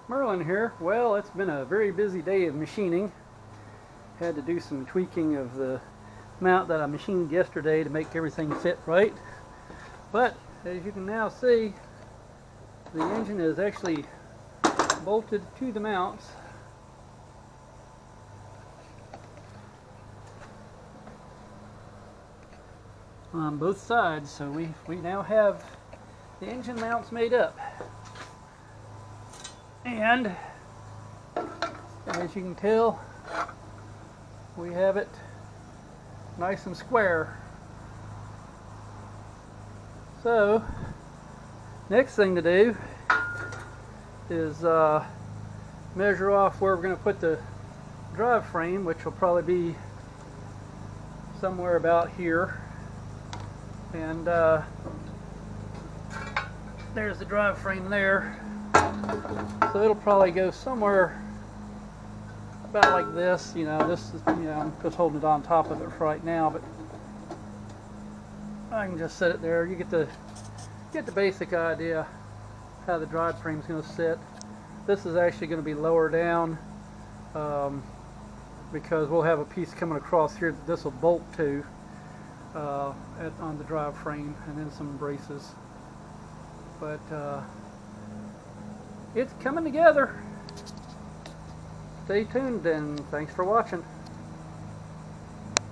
Merlin here. Well, it's been a very busy day of machining. Had to do some tweaking of the mount that I machined yesterday to make everything fit right. But as you can now see, the engine is actually bolted to the mounts. On both sides, so we now have the engine mounts made up. And as you can tell, we have it nice and square. So next thing to do is measure off where we're going to put the drive frame, which will probably be somewhere about here. And there's the drive frame there. So it'll probably go somewhere about like this. This is, I'm just holding it on top of it for right now, but I can just set it there. You get the basic idea how the drive frame is going to sit. This is actually going to be lower down because we'll have a piece coming across here that this will bolt to on the drive frame, and then some braces. But it's coming together. Stay tuned and thanks for watching.